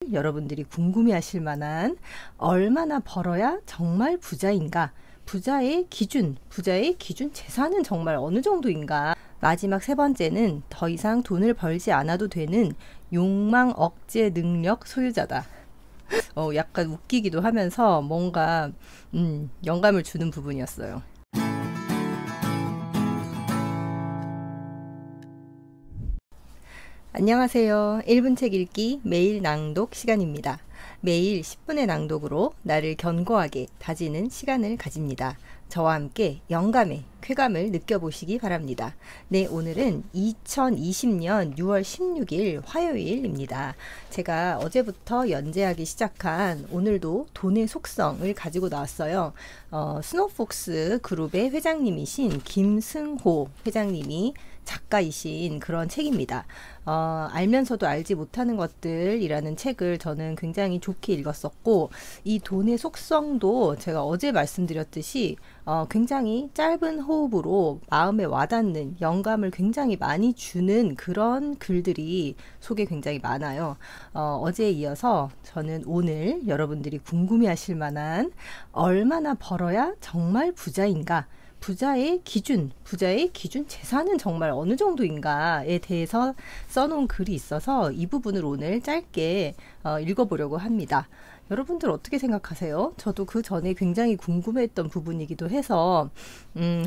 여러분들이 궁금해하실 만한 얼마나 벌어야 정말 부자인가? 부자의 기준 재산은 정말 어느 정도인가? 마지막 세 번째는 더 이상 돈을 벌지 않아도 되는 욕망 억제 능력 소유자다. 약간 웃기기도 하면서 뭔가 영감을 주는 부분이었어요. 안녕하세요. 1분 책 읽기 매일 낭독 시간입니다. 매일 10분의 낭독으로 나를 견고하게 다지는 시간을 가집니다. 저와 함께 영감의 쾌감을 느껴보시기 바랍니다. 네, 오늘은 2020년 6월 16일 화요일입니다. 제가 어제부터 연재하기 시작한 오늘도 돈의 속성을 가지고 나왔어요. 스노폭스 그룹의 회장님이신 김승호 회장님이 작가이신 그런 책입니다. 알면서도 알지 못하는 것들이라는 책을 저는 굉장히 좋게 읽었었고, 이 돈의 속성도 제가 어제 말씀드렸듯이 굉장히 짧은 호흡으로 마음에 와닿는 영감을 굉장히 많이 주는 그런 글들이 속에 굉장히 많아요. 어제에 이어서 저는 오늘 여러분들이 궁금해하실 만한 얼마나 벌어야 정말 부자인가? 부자의 기준 재산은 정말 어느 정도인가에 대해서 써놓은 글이 있어서 이 부분을 오늘 짧게 읽어보려고 합니다. 여러분들 어떻게 생각하세요? 저도 그 전에 굉장히 궁금했던 부분이기도 해서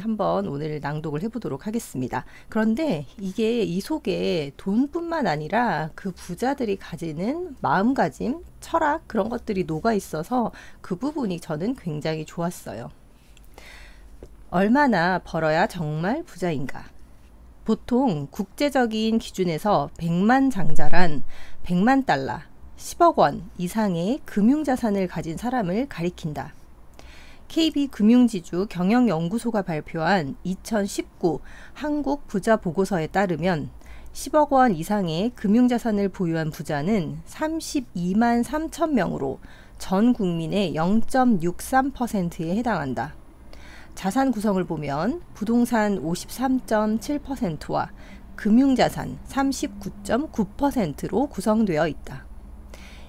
한번 오늘 낭독을 해보도록 하겠습니다. 그런데 이게 이 속에 돈뿐만 아니라 그 부자들이 가지는 마음가짐, 철학 그런 것들이 녹아 있어서 그 부분이 저는 굉장히 좋았어요. 얼마나 벌어야 정말 부자인가? 보통 국제적인 기준에서 100만 장자란 100만 달러, 10억 원 이상의 금융자산을 가진 사람을 가리킨다. KB금융지주 경영연구소가 발표한 2019 한국 부자 보고서에 따르면 10억 원 이상의 금융자산을 보유한 부자는 32만 3천 명으로 전 국민의 0.63%에 해당한다. 자산 구성을 보면 부동산 53.7%와 금융자산 39.9%로 구성되어 있다.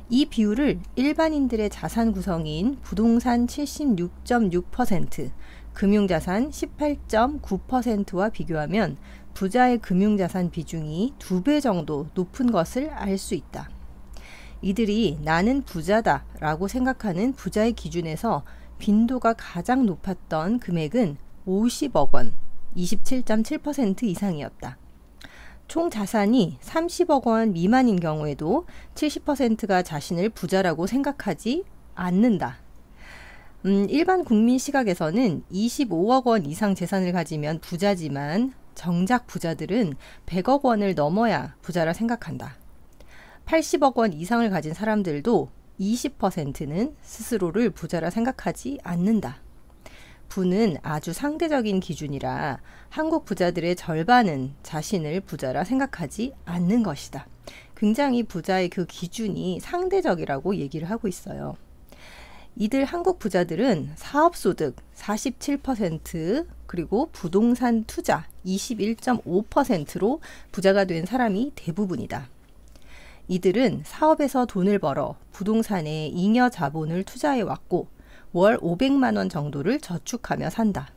이 비율을 일반인들의 자산 구성인 부동산 76.6%, 금융자산 18.9%와 비교하면 부자의 금융자산 비중이 2배 정도 높은 것을 알 수 있다. 이들이 나는 부자다 라고 생각하는 부자의 기준에서 빈도가 가장 높았던 금액은 50억 원, 27.7% 이상이었다. 총 자산이 30억 원 미만인 경우에도 70%가 자신을 부자라고 생각하지 않는다. 일반 국민 시각에서는 25억 원 이상 재산을 가지면 부자지만 정작 부자들은 100억 원을 넘어야 부자라 생각한다. 80억 원 이상을 가진 사람들도 20%는 스스로를 부자라 생각하지 않는다. 부는 아주 상대적인 기준이라 한국 부자들의 절반은 자신을 부자라 생각하지 않는 것이다. 굉장히 부자의 그 기준이 상대적이라고 얘기를 하고 있어요. 이들 한국 부자들은 사업소득 47% 그리고 부동산 투자 21.5%로 부자가 된 사람이 대부분이다. 이들은 사업에서 돈을 벌어 부동산에 잉여 자본을 투자해 왔고 월 500만 원 정도를 저축하며 산다.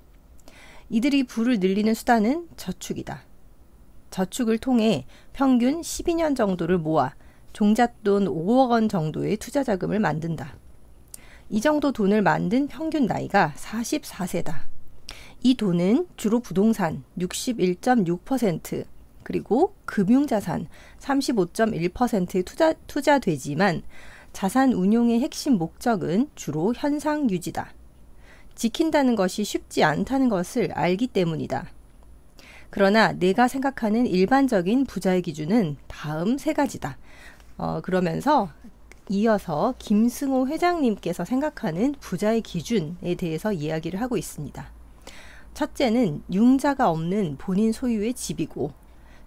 이들이 부를 늘리는 수단은 저축이다. 저축을 통해 평균 12년 정도를 모아 종잣돈 5억 원 정도의 투자 자금을 만든다. 이 정도 돈을 만든 평균 나이가 44세다. 이 돈은 주로 부동산 61.6%, 그리고 금융자산 35.1%에 투자되지만 자산 운용의 핵심 목적은 주로 현상 유지다. 지킨다는 것이 쉽지 않다는 것을 알기 때문이다. 그러나 내가 생각하는 일반적인 부자의 기준은 다음 세 가지다. 그러면서 이어서 김승호 회장님께서 생각하는 부자의 기준에 대해서 이야기를 하고 있습니다. 첫째는 융자가 없는 본인 소유의 집이고,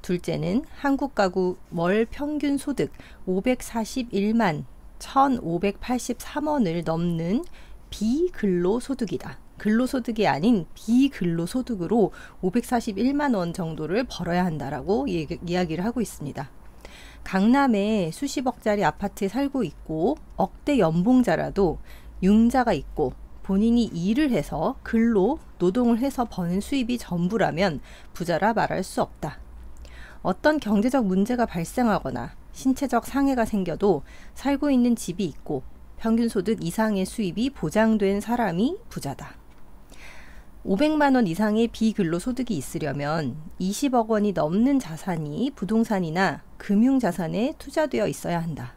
둘째는 한국 가구 월 평균 소득 541만 1,583원을 넘는 비근로소득이다. 근로소득이 아닌 비근로소득으로 541만 원 정도를 벌어야 한다라고 이야기를 하고 있습니다. 강남에 수십억짜리 아파트에 살고 있고 억대 연봉자라도 융자가 있고 본인이 일을 해서 근로 노동을 해서 버는 수입이 전부라면 부자라 말할 수 없다. 어떤 경제적 문제가 발생하거나 신체적 상해가 생겨도 살고 있는 집이 있고 평균 소득 이상의 수입이 보장된 사람이 부자다. 500만 원 이상의 비근로소득이 있으려면 20억 원이 넘는 자산이 부동산이나 금융자산에 투자되어 있어야 한다.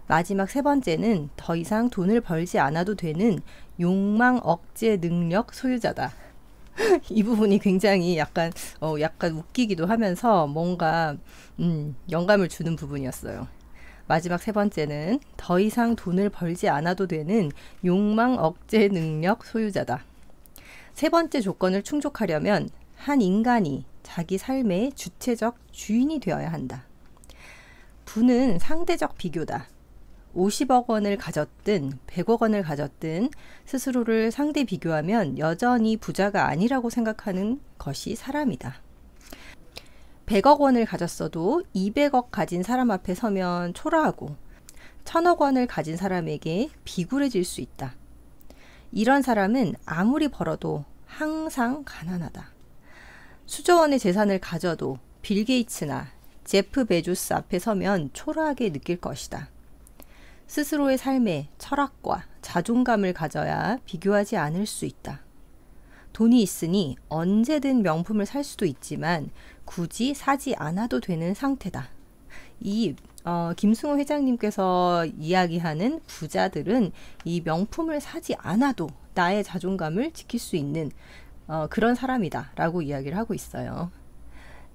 마지막 세 번째는 더 이상 돈을 벌지 않아도 되는 욕망 억제 능력 소유자다. 이 부분이 굉장히 약간 웃기기도 하면서 뭔가 영감을 주는 부분이었어요. 마지막 세 번째는 더 이상 돈을 벌지 않아도 되는 욕망 억제 능력 소유자다. 세 번째 조건을 충족하려면 한 인간이 자기 삶의 주체적 주인이 되어야 한다. 부는 상대적 비교다. 50억 원을 가졌든 100억 원을 가졌든 스스로를 상대 비교하면 여전히 부자가 아니라고 생각하는 것이 사람이다. 100억 원을 가졌어도 200억 가진 사람 앞에 서면 초라하고 1000억 원을 가진 사람에게 비굴해질 수 있다. 이런 사람은 아무리 벌어도 항상 가난하다. 수조 원의 재산을 가져도 빌 게이츠나 제프 베조스 앞에 서면 초라하게 느낄 것이다. 스스로의 삶에 철학과 자존감을 가져야 비교하지 않을 수 있다. 돈이 있으니 언제든 명품을 살 수도 있지만 굳이 사지 않아도 되는 상태다. 김승호 회장님께서 이야기하는 부자들은 이 명품을 사지 않아도 나의 자존감을 지킬 수 있는 그런 사람이다 라고 이야기를 하고 있어요.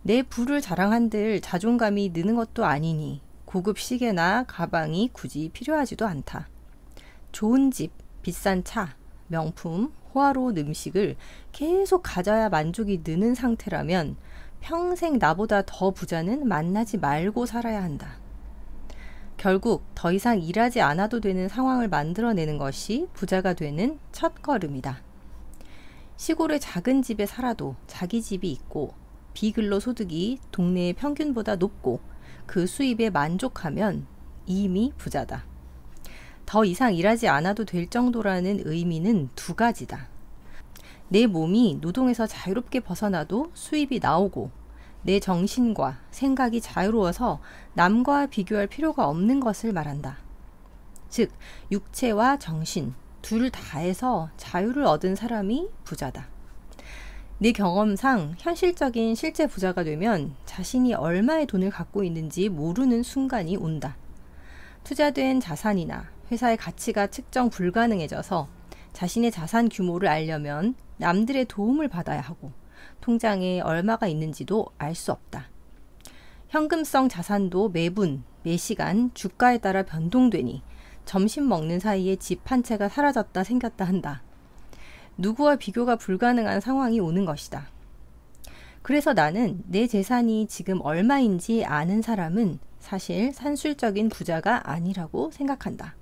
내 부를 자랑한들 자존감이 느는 것도 아니니 고급 시계나 가방이 굳이 필요하지도 않다. 좋은 집, 비싼 차, 명품, 호화로운 음식을 계속 가져야 만족이 느는 상태라면 평생 나보다 더 부자는 만나지 말고 살아야 한다. 결국 더 이상 일하지 않아도 되는 상황을 만들어내는 것이 부자가 되는 첫 걸음이다. 시골의 작은 집에 살아도 자기 집이 있고 비근로소득이 동네의 평균보다 높고 그 수입에 만족하면 이미 부자다. 더 이상 일하지 않아도 될 정도라는 의미는 두 가지다. 내 몸이 노동에서 자유롭게 벗어나도 수입이 나오고 내 정신과 생각이 자유로워서 남과 비교할 필요가 없는 것을 말한다. 즉, 육체와 정신 둘 다에서 자유를 얻은 사람이 부자다. 내 경험상 현실적인 실제 부자가 되면 자신이 얼마의 돈을 갖고 있는지 모르는 순간이 온다. 투자된 자산이나 회사의 가치가 측정 불가능해져서 자신의 자산 규모를 알려면 남들의 도움을 받아야 하고 통장에 얼마가 있는지도 알 수 없다. 현금성 자산도 매분, 매시간 주가에 따라 변동되니 점심 먹는 사이에 집 한 채가 사라졌다 생겼다 한다. 누구와 비교가 불가능한 상황이 오는 것이다. 그래서 나는 내 재산이 지금 얼마인지 아는 사람은 사실 산술적인 부자가 아니라고 생각한다.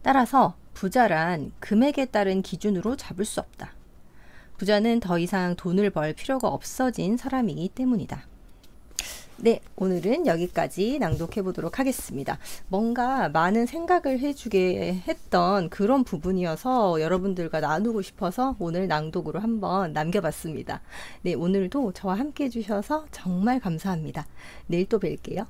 따라서 부자란 금액에 따른 기준으로 잡을 수 없다. 부자는 더 이상 돈을 벌 필요가 없어진 사람이기 때문이다. 네, 오늘은 여기까지 낭독해 보도록 하겠습니다. 뭔가 많은 생각을 해주게 했던 그런 부분이어서 여러분들과 나누고 싶어서 오늘 낭독으로 한번 남겨봤습니다. 네, 오늘도 저와 함께 해주셔서 정말 감사합니다. 내일 또 뵐게요.